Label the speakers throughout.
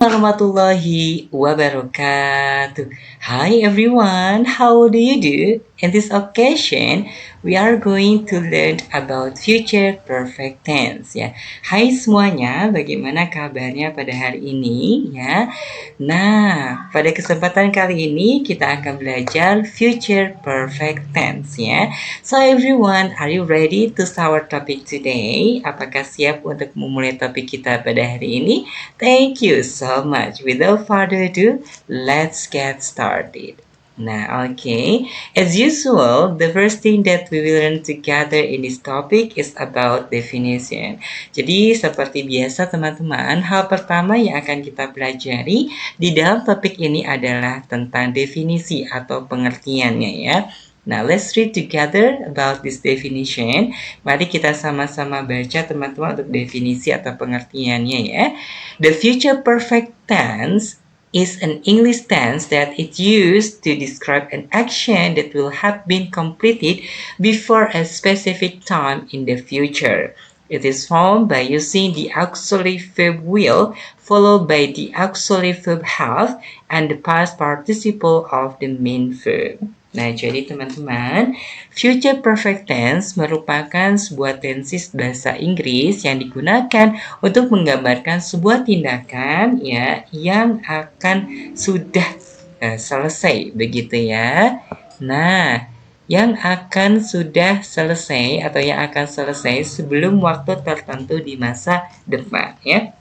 Speaker 1: Warahmatullahi wabarakatuh. Hi everyone, how do you do? In this occasion, we are going to learn about future perfect tense ya. Hai semuanya, bagaimana kabarnya pada hari ini ya? Nah, pada kesempatan kali ini kita akan belajar future perfect tense ya. So everyone, are you ready to start our topic today? Apakah siap untuk memulai topik kita pada hari ini? Thank you so much. Without further ado, let's get started. Nah, okay. As usual, the first thing that we will learn together in this topic is about definition. Jadi, seperti biasa teman-teman, hal pertama yang akan kita pelajari di dalam topik ini adalah tentang definisi atau pengertiannya ya. Now, let's read together about this definition. Mari kita sama-sama baca teman-teman untuk definisi atau pengertiannya ya. The future perfect tense is an English tense that is used to describe an action that will have been completed before a specific time in the future. It is formed by using the auxiliary verb will followed by the auxiliary verb have and the past participle of the main verb. Nah, jadi teman-teman, future perfect tense merupakan sebuah tenses bahasa Inggris yang digunakan untuk menggambarkan sebuah tindakan ya yang akan sudah selesai begitu ya. Nah, yang akan sudah selesai atau yang akan selesai sebelum waktu tertentu di masa depan ya.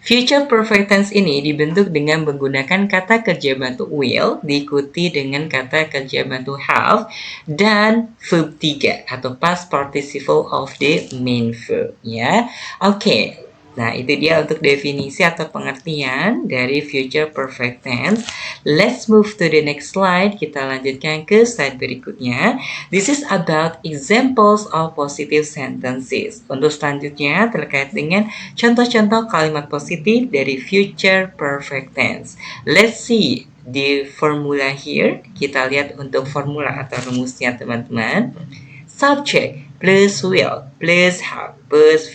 Speaker 1: Future perfect tense ini dibentuk dengan menggunakan kata kerja bantu will diikuti dengan kata kerja bantu have dan verb 3 atau past participle of the main verb ya. Oke. Nah, itu dia untuk definisi atau pengertian dari future perfect tense. Let's move to the next slide. Kita lanjutkan ke slide berikutnya. This is about examples of positive sentences. Untuk selanjutnya terkait dengan contoh-contoh kalimat positif dari future perfect tense. Let's see the formula here. Kita lihat untuk formula atau rumusnya teman-teman. Subject plus will plus have plus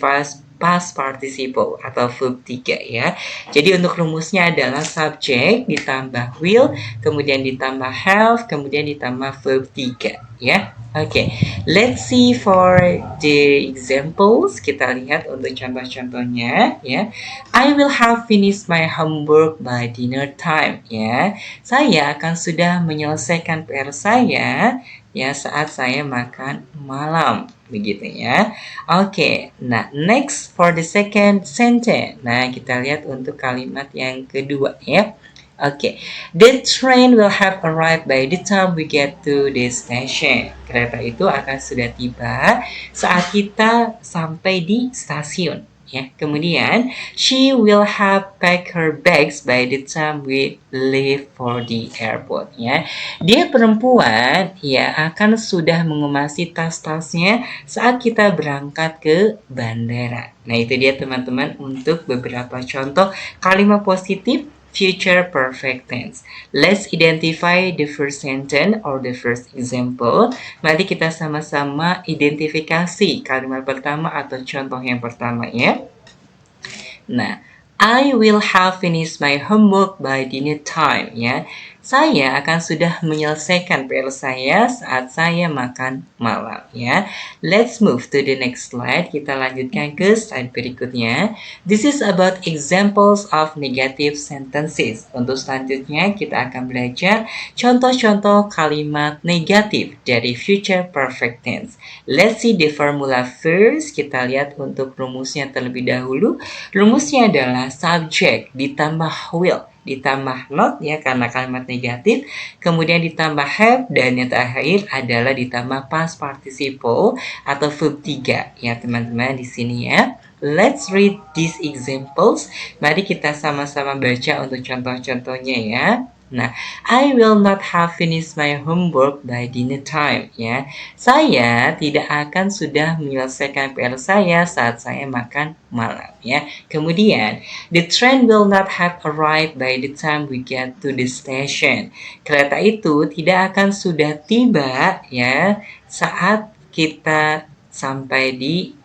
Speaker 1: past participle atau verb 3 ya. Jadi untuk rumusnya adalah subject ditambah will, kemudian ditambah have, kemudian ditambah verb 3 ya. Oke, let's see for the examples. Kita lihat untuk contoh-contohnya ya. I will have finished my homework by dinner time ya. Saya akan sudah menyelesaikan PR saya ya saat saya makan malam begitu ya. Oke, nah next for the second sentence. Nah, kita lihat untuk kalimat yang kedua ya. Oke, the train will have arrived by the time we get to the station. Kereta itu akan sudah tiba saat kita sampai di stasiun. Ya, kemudian she will have packed her bags by the time we leave for the airport. Ya, dia perempuan ya akan sudah mengemasi tas-tasnya saat kita berangkat ke bandara. Nah, itu dia teman-teman untuk beberapa contoh kalimat positif future perfect tense. Let's identify the first sentence or the first example. Mari kita sama-sama identifikasi kalimat pertama atau contoh yang pertama ya. Nah, I will have finished my homework by dinner time ya. Saya akan sudah menyelesaikan PR saya saat saya makan malam ya. Let's move to the next slide. Kita lanjutkan ke slide berikutnya. This is about examples of negative sentences. Untuk selanjutnya kita akan belajar contoh-contoh kalimat negatif dari future perfect tense. Let's see the formula first. Kita lihat untuk rumusnya terlebih dahulu. Rumusnya adalah subject ditambah will ditambah not ya karena kalimat negatif, kemudian ditambah have dan yang terakhir adalah ditambah past participle atau verb 3 ya teman-teman di sini ya. Let's read these examples. Mari kita sama-sama baca untuk contoh-contohnya ya. Nah, I will not have finished my homework by dinner time ya. Saya tidak akan sudah menyelesaikan PR saya saat saya makan malam ya. Kemudian, the train will not have arrived by the time we get to the station. Kereta itu tidak akan sudah tiba ya saat kita sampai di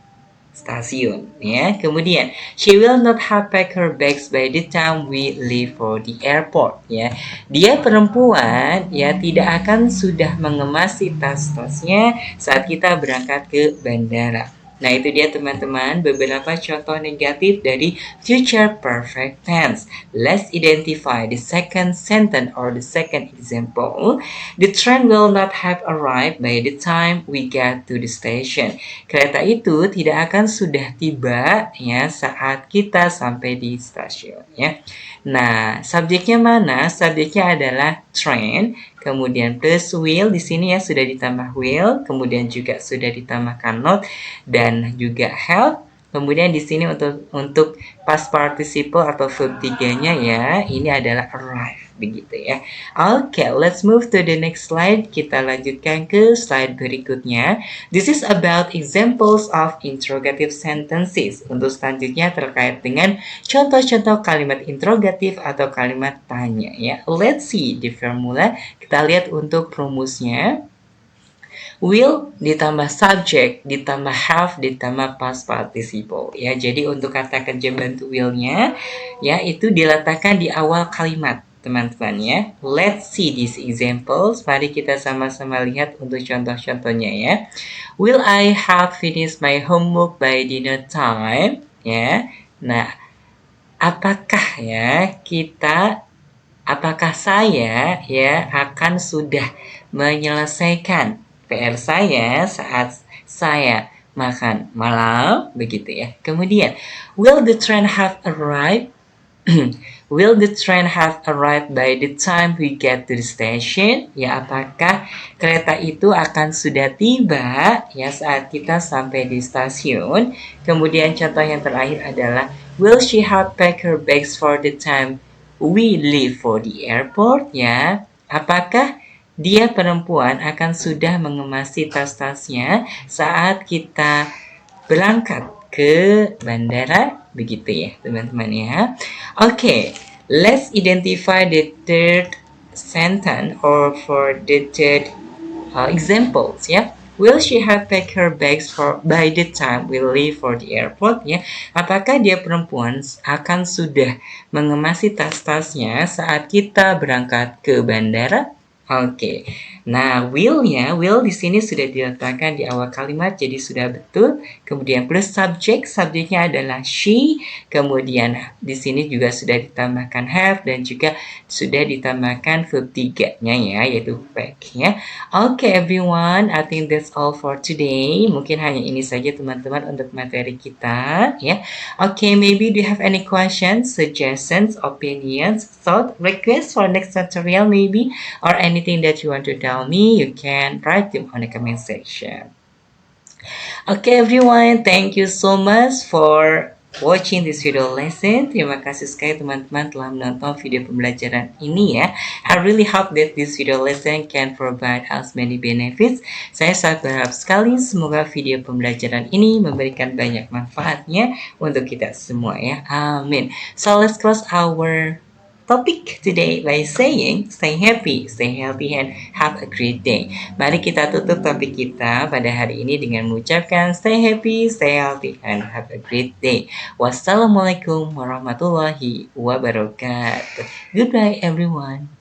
Speaker 1: stasiun ya. Kemudian she will not have packed her bags by the time we leave for the airport ya. Dia perempuan ya tidak akan sudah mengemasi tas-tasnya saat kita berangkat ke bandara. Nah, itu dia teman-teman beberapa contoh negatif dari future perfect tense. Let's identify the second sentence or the second example. The train will not have arrived by the time we get to the station. Kereta itu tidak akan sudah tiba ya saat kita sampai di stasiun ya. Nah, subjeknya mana? Subjeknya adalah train, kemudian plus will di sini ya sudah ditambah will, kemudian juga sudah ditambahkan not dan juga have. Kemudian di sini untuk past participle atau verb tiganya ya, ini adalah arrive begitu ya. Oke, let's move to the next slide. Kita lanjutkan ke slide berikutnya. This is about examples of interrogative sentences. Untuk selanjutnya terkait dengan contoh-contoh kalimat interrogatif atau kalimat tanya ya. Let's see the formula. Kita lihat untuk rumusnya. Will ditambah subject, ditambah have, ditambah past participle. Ya, jadi untuk kata kerja bantu will-nya, ya itu diletakkan di awal kalimat, teman-teman ya. Let's see these examples. Mari kita sama-sama lihat untuk contoh-contohnya ya. Will I have finished my homework by dinner time? Ya. Nah, apakah saya ya akan sudah menyelesaikan PR saya saat saya makan malam begitu ya. Kemudian, will the train have arrived? Will the train have arrived by the time we get to the station? Ya, apakah kereta itu akan sudah tiba ya saat kita sampai di stasiun? Kemudian contoh yang terakhir adalah, will she have packed her bags for the time we leave for the airport? Ya, apakah dia perempuan akan sudah mengemasi tas-tasnya saat kita berangkat ke bandara begitu ya teman-teman ya. Okay, let's identify the third sentence or for the third examples ya. Will she have packed her bags for by the time we leave for the airport ya? Apakah dia perempuan akan sudah mengemasi tas-tasnya saat kita berangkat ke bandara? Oke. Nah, will di sini sudah diletakkan di awal kalimat jadi sudah betul. Kemudian plus subjek, subjeknya adalah she. Kemudian di sini juga sudah ditambahkan have dan juga sudah ditambahkan verb tiganya ya, yaitu pack ya. Oke everyone, I think that's all for today. Mungkin hanya ini saja teman-teman untuk materi kita ya. Oke, maybe do you have any questions, suggestions, opinions, thought, requests for next tutorial maybe, or anything that you want to tell me, you can write them on the comment section. Okay everyone, thank you so much for watching this video lesson. Terima kasih sekali teman-teman telah menonton video pembelajaran ini ya. I really hope that this video lesson can provide us many benefits. Saya sangat berharap sekali semoga video pembelajaran ini memberikan banyak manfaatnya untuk kita semua ya. Amin. So let's close our topik today by saying stay happy, stay healthy, and have a great day. Mari kita tutup topik kita pada hari ini dengan mengucapkan stay happy, stay healthy, and have a great day. Wassalamualaikum warahmatullahi wabarakatuh. Goodbye everyone.